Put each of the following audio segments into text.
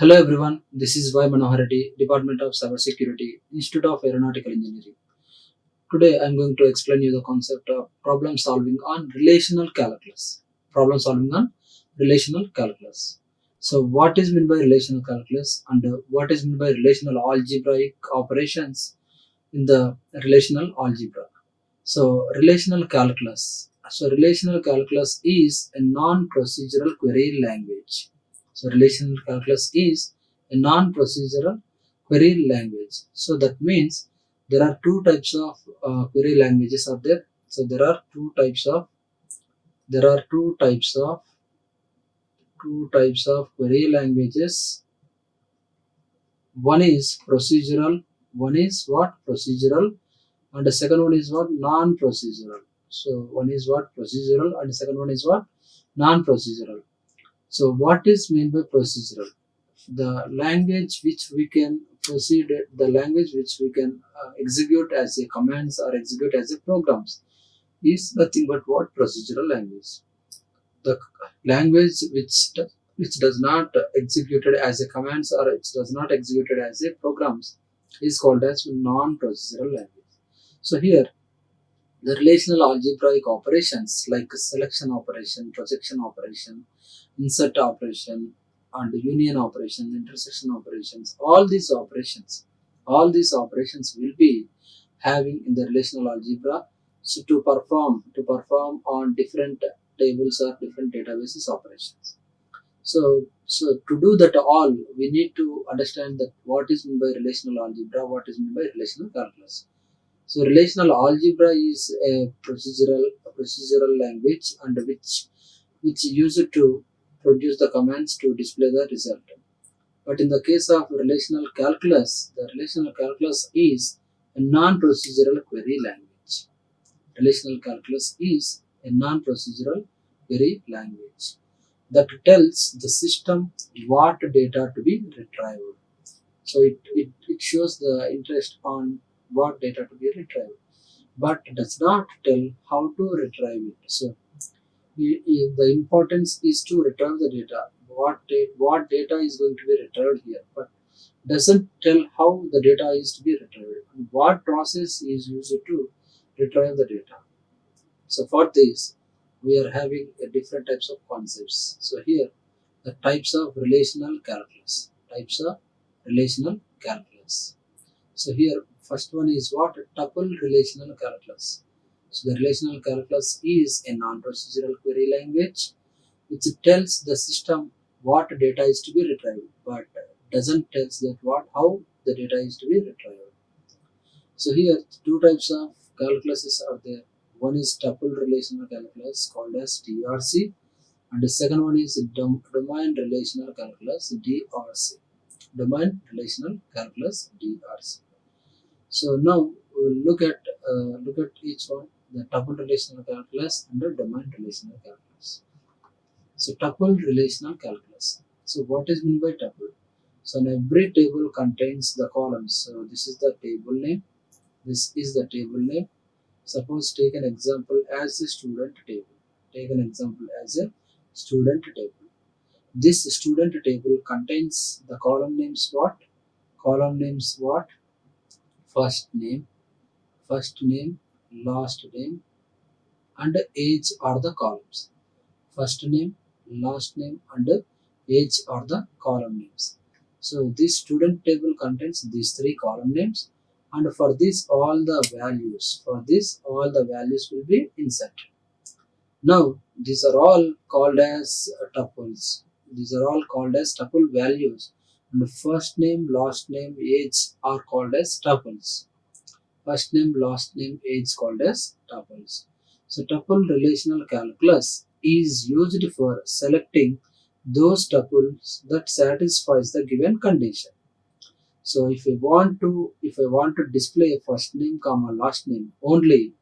Hello everyone, this is Manohar Reddy, Department of Cybersecurity, Institute of Aeronautical Engineering. Today I am going to explain you the concept of problem solving on relational calculus. Problem solving on relational calculus. So what is meant by relational calculus and what is meant by relational algebraic operations in the relational algebra? So relational calculus. So relational calculus is a non-procedural query language. So relational calculus is a non-procedural query language. So that means there are two types of query languages are there. So there are two types of query languages. One is procedural. One is what procedural, and the second one is what non-procedural. So one is what procedural and the second one is what non-procedural. So what is meant by procedural? The language which we can proceed, the language which we can execute as a commands or execute as a programs is nothing but what procedural language. The language which does not executed as a commands or it does not executed as a programs is called as non-procedural language. So here the relational algebraic operations like selection operation, projection operation, insert operation, and union operation, intersection operations, all these operations will be having in the relational algebra. So to perform on different tables or different databases operations. So to do that all, we need to understand that what is meant by relational algebra, what is meant by relational calculus. So relational algebra is a procedural language and which used to produce the commands to display the result. But in the case of relational calculus, the relational calculus is a non-procedural query language. Relational calculus is a non-procedural query language that tells the system what data to be retrieved. So it shows the interest on what data to be retrieved, but does not tell how to retrieve it. So the importance is to retrieve the data. What data is going to be retrieved here, but doesn't tell how the data is to be retrieved and what process is used to retrieve the data. So for this, we are having a different types of concepts. So here, the types of relational calculus. Types of relational calculus. So here, first one is what? Tuple relational calculus. So the relational calculus is a non-procedural query language which tells the system what data is to be retrieved, but doesn't tell that how the data is to be retrieved. So here, two types of calculuses are there. One is tuple relational calculus called as TRC, and the second one is domain relational calculus DRC. Domain relational calculus DRC. So now we'll look at each one, the tuple relational calculus and the domain relational calculus. So tuple relational calculus. So what is meant by tuple? So every table contains the columns. So this is the table name. This is the table name. Suppose take an example as a student table. Take an example as a student table. This student table contains the column names what? Column names what? First name, last name, and age are the columns. First name, last name, and age are the column names. So this student table contains these three column names, and for this all the values will be inserted. Now these are all called as tuples. These are all called as tuple values, and first name, last name, age are called as tuples. First name, last name, age called as tuples. So tuple relational calculus is used for selecting those tuples that satisfies the given condition. So if I want to display a first name comma last name only,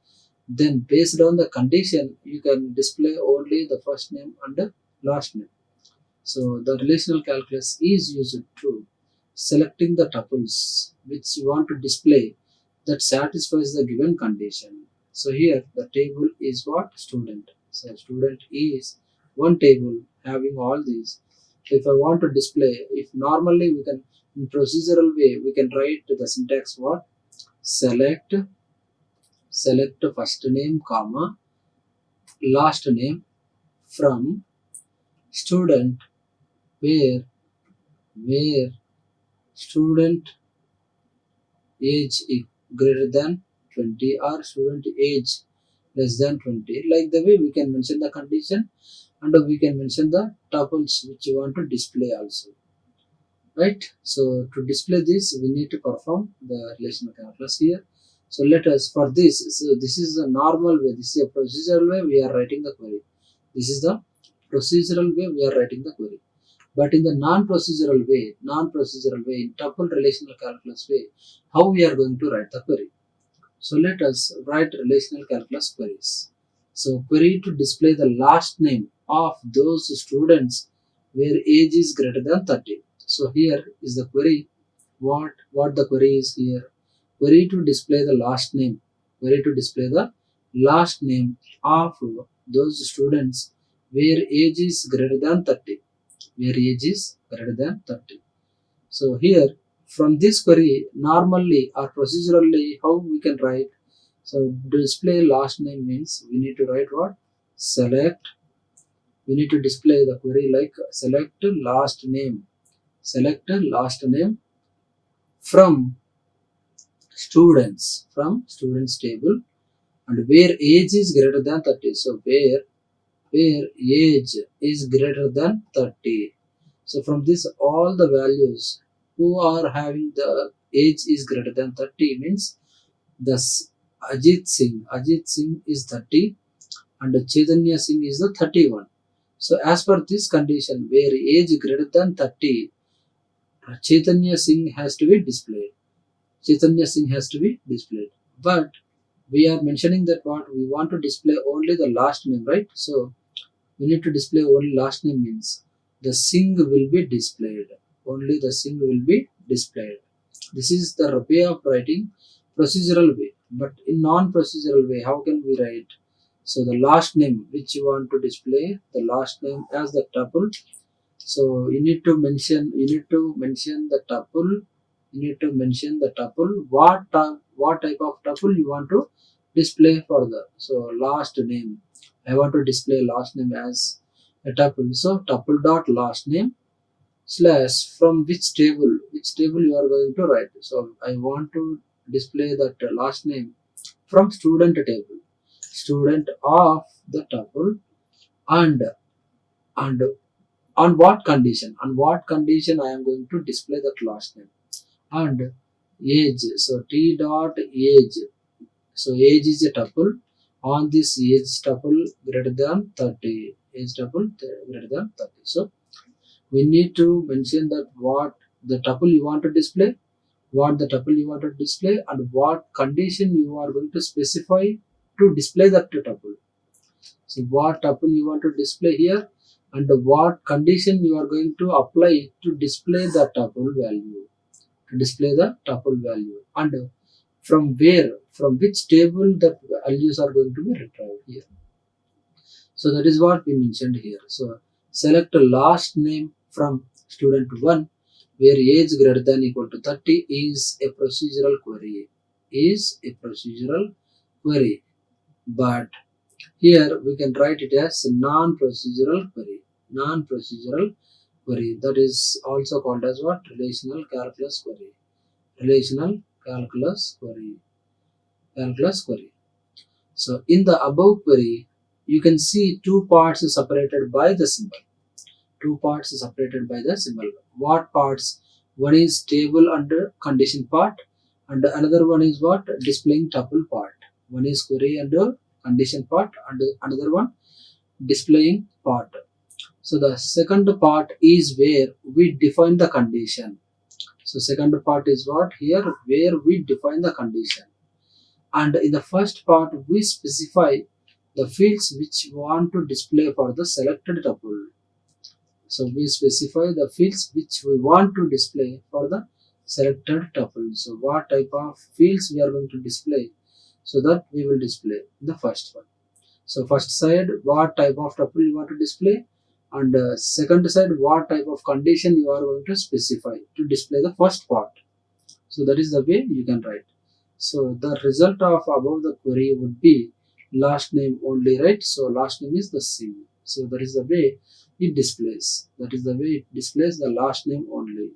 then based on the condition you can display only the first name and the last name. So the relational calculus is used to selecting the tuples which you want to display that satisfies the given condition. So here the table is what? Student. So student is one table having all these. if I want to display, if normally we can, in procedural way, we can write the syntax what? Select first name, comma, last name from student where student age is greater than 20 or student age less than 20. Like the way we can mention the condition and we can mention the tuples which you want to display also, right? So to display this we need to perform the relational calculus here. So let us, for this, so this is the normal way, this is a procedural way we are writing the query. This is the procedural way we are writing the query. But in the non-procedural way, in tuple relational calculus way, how we are going to write the query? So let us write relational calculus queries. So query to display the last name of those students where age is greater than 30. So here is the query. What the query is here? Query to display the last name. Query to display the last name of those students where age is greater than 30. Where age is greater than 30. So here from this query, normally or procedurally, how we can write? So display last name means we need to write what? Select. We need to display the query like select last name. Select last name from students table and where age is greater than 30. So where age is greater than 30. So from this all the values who are having the age is greater than 30 means the Ajit Singh is 30 and Chaitanya Singh is the 31. So as per this condition where age greater than 30, Chaitanya Singh has to be displayed. Chaitanya Singh has to be displayed. But we are mentioning that what we want to display only the last name, right? So we need to display only last name means the Singh will be displayed. Only the Singh will be displayed. This is the way of writing procedural way. But in non-procedural way, how can we write? So the last name which you want to display, the last name as the tuple. So you need to mention the tuple. You need to mention the tuple. What type of tuple you want to display further. So last name. I want to display last name as a tuple. So tuple dot last name slash from which table you are going to write. So I want to display that last name from student table, student of the tuple, and on what condition? On what condition I am going to display that last name and age. So t dot age. So age is a tuple. On this age tuple greater than 30. Age tuple greater than 30. So we need to mention that what the tuple you want to display, and what condition you are going to specify to display that tuple. So what tuple you want to display here and what condition you are going to apply to display the tuple value. And from which table the values are going to be retrieved here. So that is what we mentioned here. So select last name from student 1 where age greater than equal to 30 is a procedural query. But here we can write it as non-procedural query. That is also called as what? Relational calculus query. So in the above query, you can see two parts separated by the symbol. What parts? One is table under condition part, and another one is what? Displaying tuple part. One is query under condition part, and another one displaying part. So the second part is where we define the condition. So second part is what? Here where we define the condition. And in the first part we specify the fields which we want to display for the selected tuple. So we specify the fields which we want to display for the selected tuple. So what type of fields we are going to display, so that we will display the first one. So first side, what type of tuple you want to display, and second side what type of condition you are going to specify to display the first part. So that is the way you can write. So the result of above the query would be last name only, right? So last name is the same. So that is the way it displays. That is the way it displays the last name only.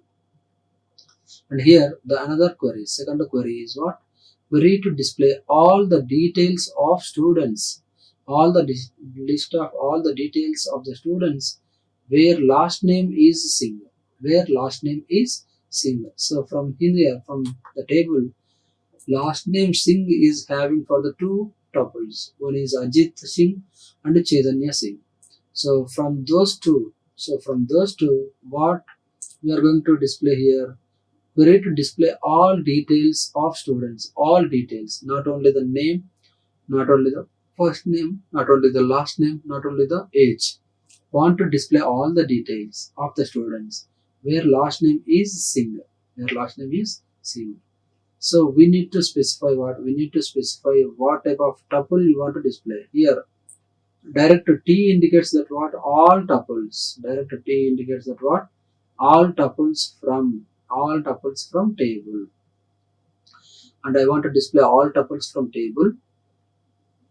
And here the another query, second query is what? Query to display all the details of students, all the list of all the details of the students where last name is single, where last name is single. So from here, from the table, last name Singh is having for the two tuples. One is Ajit Singh and Chaitanya Singh. So from those two, what we are going to display here? We need to display all details of students, all details, not only the name, not only the first name, not only the last name, not only the age. Want to display all the details of the students where last name is Singh, where last name is Singh. So we need to specify what? We need to specify what type of tuple you want to display. Here, direct T indicates that what? All tuples. Direct T indicates that what? All tuples from table. And I want to display all tuples from table.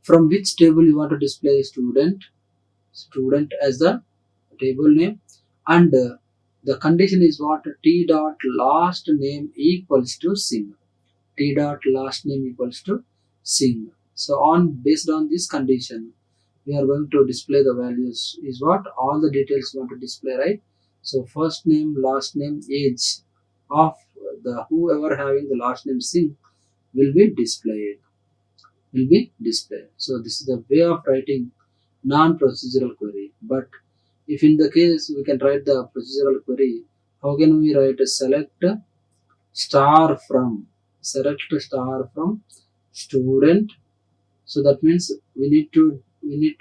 From which table you want to display student? Student as the table name. And the condition is what? T dot last name equals to Singh. T dot last name equals to Singh. So based on this condition, we are going to display the values is what? All the details we want to display, right? So first name, last name, age of the whoever having the last name Singh will be displayed. So this is the way of writing non-procedural query. But if in the case we can write the procedural query, how can we write a star from student? So that means we need to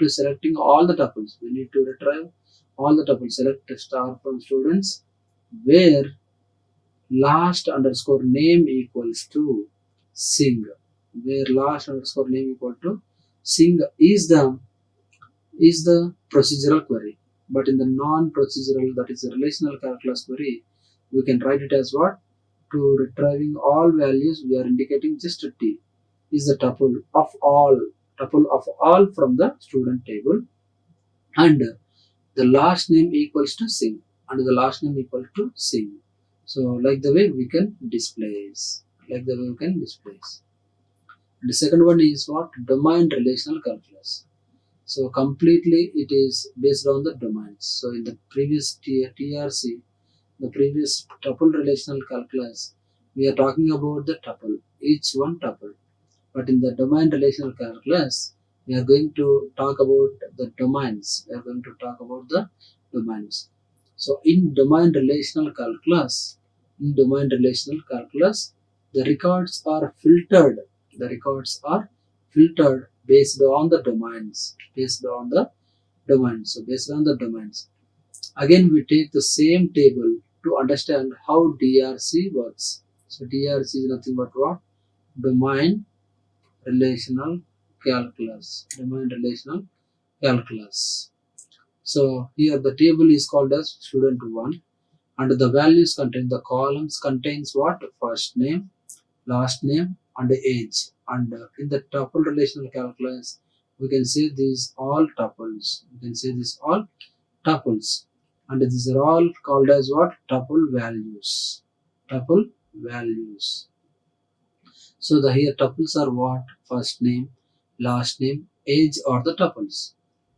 selecting all the tuples. We need to retrieve all the tuples. Select a star from students where last underscore name equals to Singh. Where last underscore name equal to Singh is the procedural query. But in the non-procedural, that is the relational calculus query, we can write it as what? To retrieving all values, we are indicating just a T is the tuple of all from the student table, and the last name equals to Singh, and the last name equal to Singh. So like the way we can displace. And the second one is what? Domain relational calculus. So completely it is based on the domains. So in the previous TRC, the previous tuple relational calculus, we are talking about the tuple, each one tuple. But in the domain relational calculus, we are going to talk about the domains. So in domain relational calculus, the records are filtered. Based on the domains. So based on the domains. Again, we take the same table to understand how DRC works. So DRC is nothing but what? Domain relational calculus. So here the table is called as student 1, and the values contain the columns contains what? First name, last name, and age. And in the tuple relational calculus, we can say these all tuples. And these are all called as what? Tuple values. So the here tuples are what? First name, last name, age are the tuples.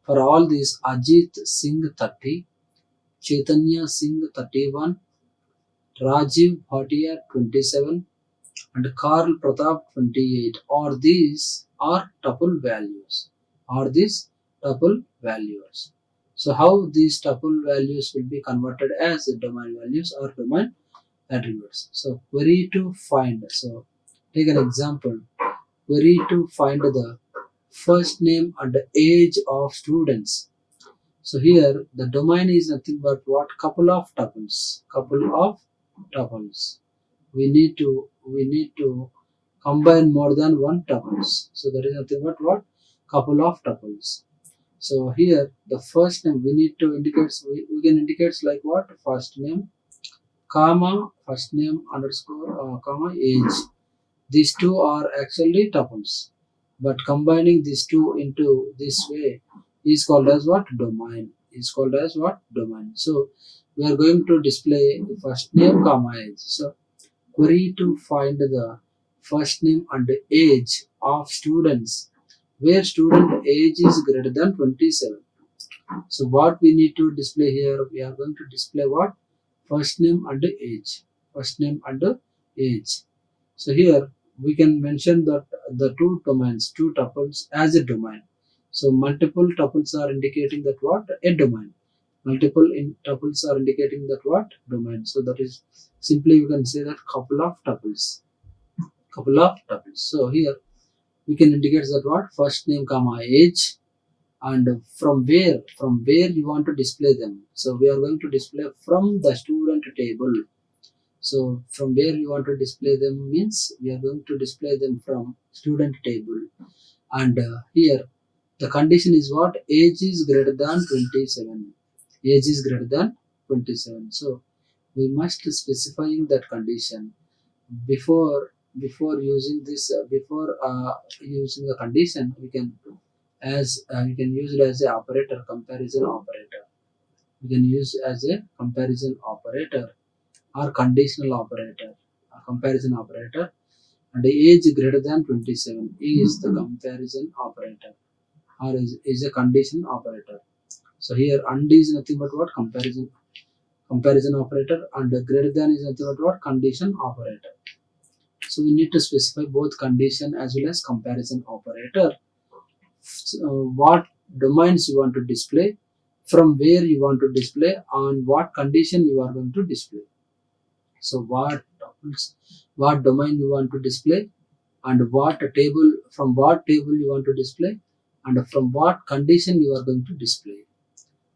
For all these, Ajit Singh 30, Chaitanya Singh 31, Rajiv Bhatia 27, and Karl Pratap 28. Or these are tuple values. So how these tuple values will be converted as domain values or domain attributes. So query to find. So take an example. Query to find the first name and age of students. So here the domain is nothing but what? Couple of tuples. We need to combine more than one tuples. So that is nothing but what? Couple of tuples. So here the first name we need to indicate, we can indicate like what, first name comma first name underscore comma age. These two are actually tuples, but combining these two into this way is called as what, domain. Is called as what, domain. So we are going to display first name comma age. So query to find the first name and age of students where student age is greater than 27. So what we need to display here, we are going to display what, first name and age. First name and age. So here we can mention that the two domains, two tuples as a domain. So multiple tuples are indicating that what, a domain. Multiple tuples are indicating that what, domain. So that is simply we can say that couple of tuples. Couple of tuples. So here we can indicate that what, first name comma age, and from where you want to display them. So we are going to display from the student table. So from where you want to display them means we are going to display them from student table. And here the condition is what, age is greater than 27. Age is greater than 27. So we must specifying that condition before using this, before using the condition, we can as we can use it as a operator, comparison operator. We can use as a comparison operator or conditional operator, a comparison operator. And the age greater than 27 is the comparison operator, or is a condition operator. So here and is nothing but what, comparison operator, and greater than is nothing but what, condition operator. So we need to specify both condition as well as comparison operator. What domains you want to display, from where you want to display, on what condition you are going to display. So what domain you want to display, and what table, from what table you want to display, and from what condition you are going to display.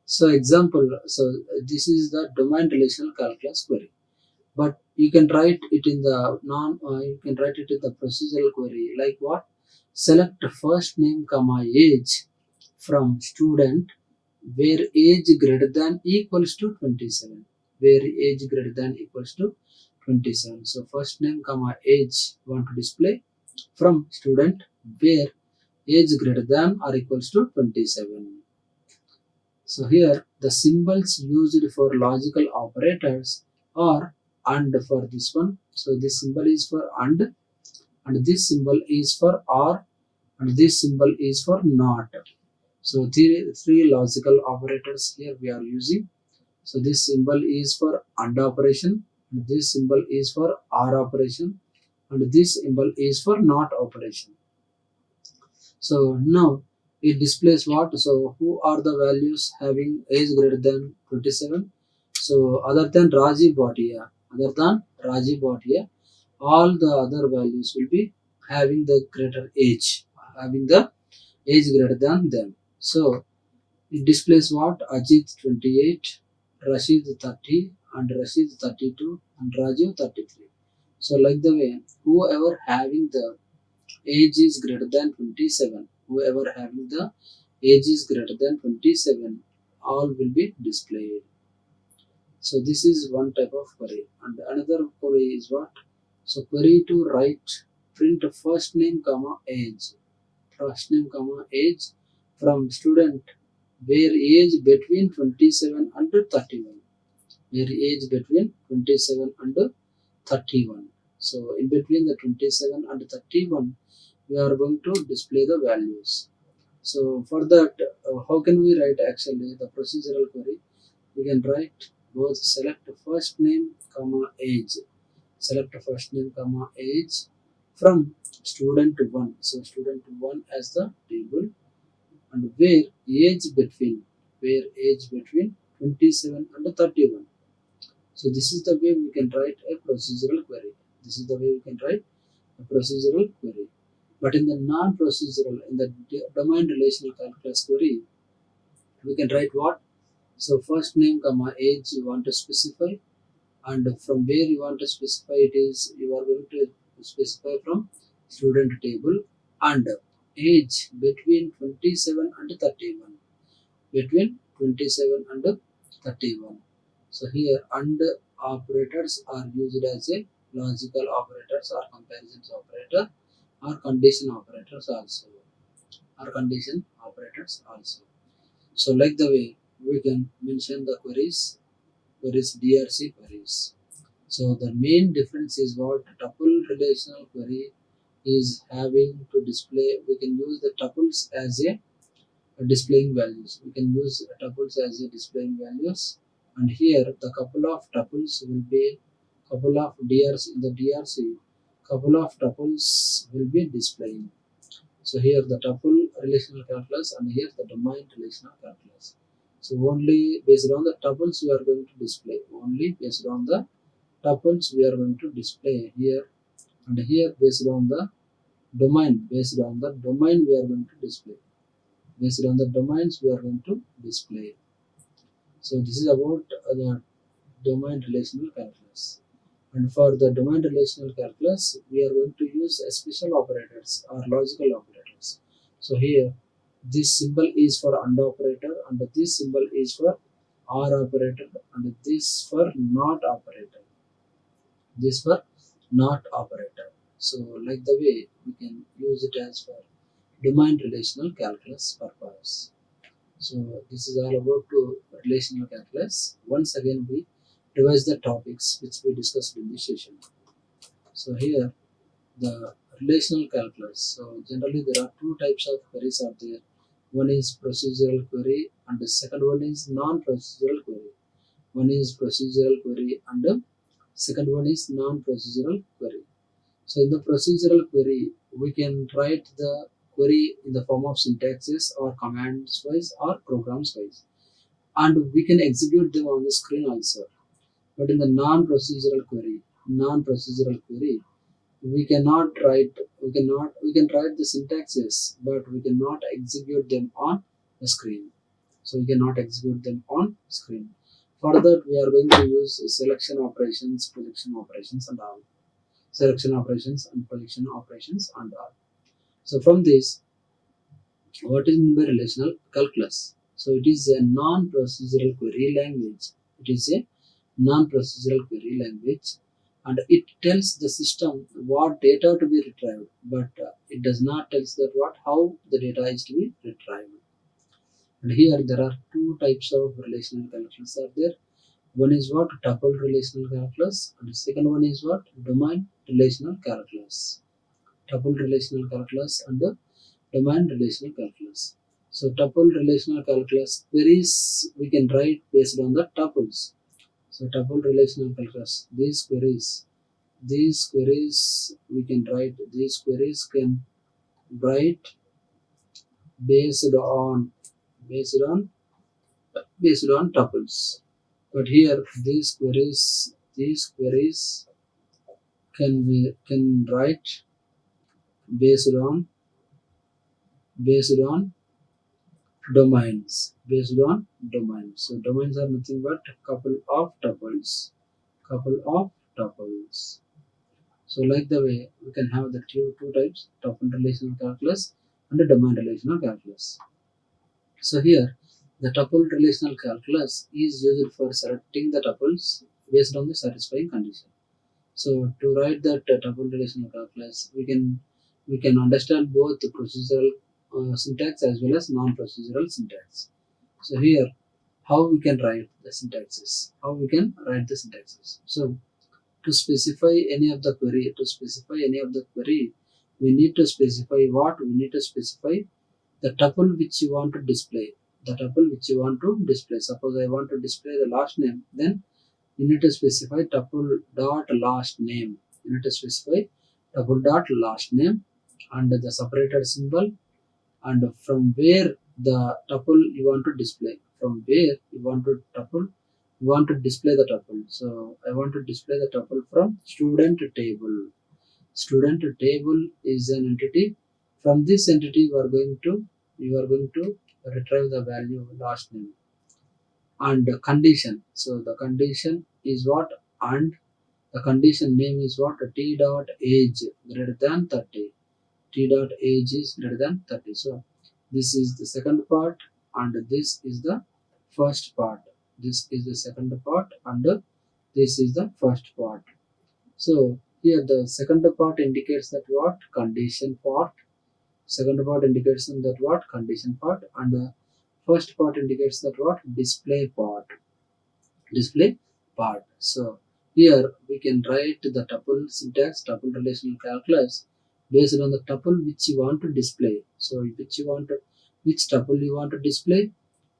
So example, so this is the domain relational calculus query, but you can write it in the you can write it in the procedural query like what, select first name comma age from student where age greater than equals to 27, where age greater than equals to 27. So first name comma age want to display from student where age greater than or equals to 27. So here the symbols used for logical operators are and for this one. So this symbol is for and this symbol is for or, and this symbol is for not. So three logical operators here we are using. So this symbol is for and operation, and this symbol is for or operation, and this symbol is for not operation. So now it displays what? So who are the values having age greater than 27? So other than Raji Bhatia, all the other values will be having the greater age, having the age greater than them. So it displays what? Ajit 28, Rashid 30, and Rashid 32, and Rajiv 33. So like the way, whoever having the age is greater than 27, whoever having the age is greater than 27, all will be displayed. So this is one type of query. And another query is what? So query to write print first name comma age, first name comma age from student where age between 27 and 31, where age between 27 and 31. So in between the 27 and 31 we are going to display the values. So for that, how can we write actually the procedural query? We can write both select first name comma age, select first name comma age from student 1. So student 1 as the table, and where age between 27 and 31. So this is the way we can write a procedural query. This is the way we can write a procedural query. But in the non-procedural, in the domain relational calculus query, we can write what? So first name comma age you want to specify, and from where you want to specify it is you are going to specify from student table, and age between 27 and 31. between 27 and 31. So here and operators are used as a logical operators or comparisons operator or condition operators also, So like the way we can mention the queries DRC queries. So the main difference is what tuple relational query is having to display. We can use the tuples as a displaying values. We can use tuples as a displaying values, and here the couple of tuples will be couple of DRC in the DRC. Couple of tuples will be displaying. So here the tuple relational calculus and here the domain relational calculus. So only based on the tuples we are going to display. Only based on the tuples we are going to display here, and here based on the domain. Based on the domain we are going to display. Based on the domains we are going to display. So this is about the domain relational calculus. And for the domain relational calculus, we are going to use special operators or logical operators. So here, this symbol is for AND operator, and this symbol is for OR operator, and this for NOT operator. This for NOT operator. So like the way we can use it as for domain relational calculus purpose. So this is all about to relational calculus. Once again, we revise the topics which we discussed in this session. So here the relational calculus. So generally there are two types of queries out there. One is procedural query and the second one is non-procedural query. One is procedural query and the second one is non-procedural query. So in the procedural query, we can write the query in the form of syntaxes or commands wise or programs wise, and we can execute them on the screen also. But in the non-procedural query, we cannot write, we can write the syntaxes, but we cannot execute them on the screen. So we cannot execute them on screen. For that, we are going to use selection operations, projection operations, and all. Selection operations and projection operations and all. So from this, what is meant by relational calculus? So it is a non-procedural query language. It is a non-procedural query language, and it tells the system what data to be retrieved, but it does not tell that what how the data is to be retrieved. And here there are two types of relational calculus are there. One is what tuple relational calculus, and the second one is what domain relational calculus. Tuple relational calculus and the domain relational calculus. So tuple relational calculus queries we can write based on the tuples. So tuple relational calculus, these queries we can write, these queries can write based on tuples. But here these queries can write based on domains. So domains are nothing but couple of tuples. So like the way we can have the two types, tuple relational calculus and the domain relational calculus. So here the tuple relational calculus is used for selecting the tuples based on the satisfying condition. So to write that tuple relational calculus, we can understand both the procedural syntax as well as non-procedural syntax. So here, how we can write the syntaxes? So to specify any of the query, we need to specify what? We need to specify the tuple which you want to display. Suppose I want to display the last name, then you need to specify tuple dot last name. And the separator symbol, and from where the tuple you want to display. You want to display the tuple. So I want to display the tuple from student table. Student table is an entity. From this entity you are going to retrieve the value last name. And the condition. So the condition is what? And the condition name is what? T dot age greater than 30. T dot age is greater than 30. So this is the second part. and this is the first part. This is the second part, and this is the first part. So here the second part indicates that what condition part. Second part indicates that what condition part, and the first part indicates that what display part. Display part. So here we can write the tuple syntax, tuple relational calculus based on the tuple which you want to display. So which tuple you want to display,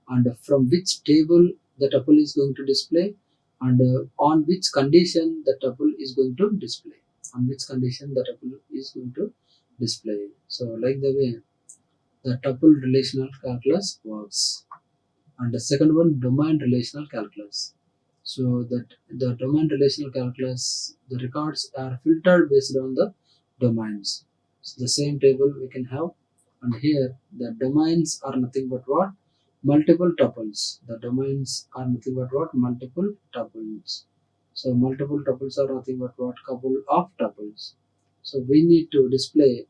and from which table the tuple is going to display, and on which condition the tuple is going to display. On which condition the tuple is going to display. So like the way the tuple relational calculus works. And the second one, domain relational calculus. So that the domain relational calculus, the records are filtered based on the domains. So the same table we can have, and here the domains are nothing but what multiple tuples. The domains are nothing but what multiple tuples. So multiple tuples are nothing but what couple of tuples. So we need to display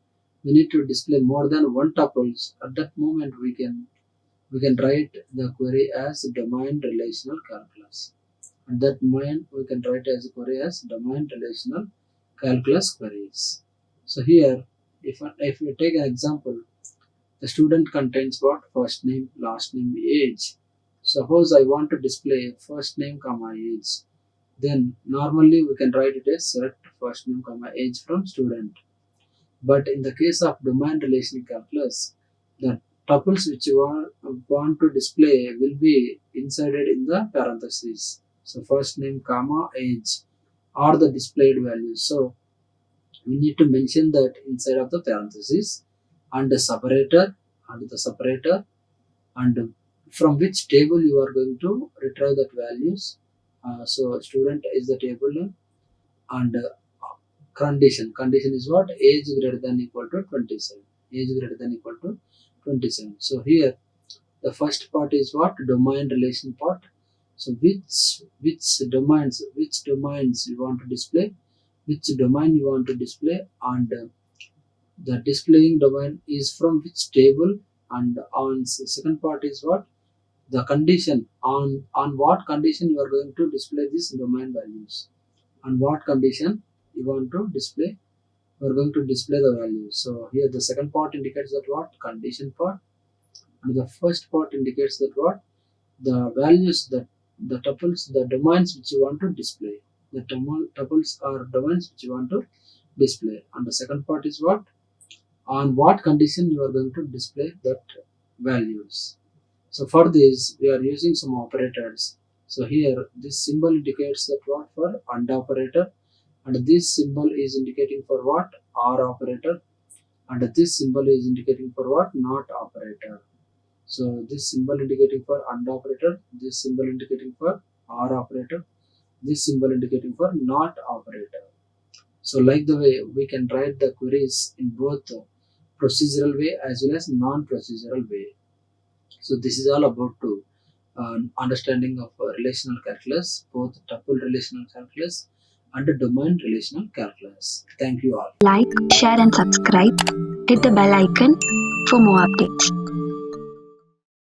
more than one tuples. At that moment we can write the query as domain relational calculus. At that moment we can write as a query as domain relational calculus queries. So here if we take an example, the student contains what first name, last name, age. Suppose I want to display first name comma age, then normally we can write it as select first name comma age from student. But in the case of domain relational calculus, the tuples which you want to display will be inserted in the parentheses. So first name comma age are the displayed values. So we need to mention that inside of the parentheses, and the separator, and from which table you are going to retrieve that values. So student is the table name, and condition is what age greater than equal to 27. Age greater than equal to 27. So here the first part is what domain relation part. So which domains you want to display, which domain you want to display, and the displaying domain is from which table, and on second part is what the condition, on what condition you are going to display these domain values, on what condition you want to display, you are going to display the values. So here the second part indicates that what condition part, and the first part indicates that what the values, that the tuples, the domains which you want to display. The tuples are domains which you want to display, and the second part is what on what condition you are going to display that values. So for this we are using some operators. So here this symbol indicates that what for AND operator, and this symbol is indicating for what OR operator, and this symbol is indicating for what NOT operator. So this symbol indicating for AND operator, this symbol indicating for OR operator, this symbol indicating for NOT operator. So like the way we can write the queries in both procedural way as well as non-procedural way. So this is all about to understanding of relational calculus, both tuple relational calculus and domain relational calculus. Thank you all. Like, share and subscribe. Hit the bell icon for more updates.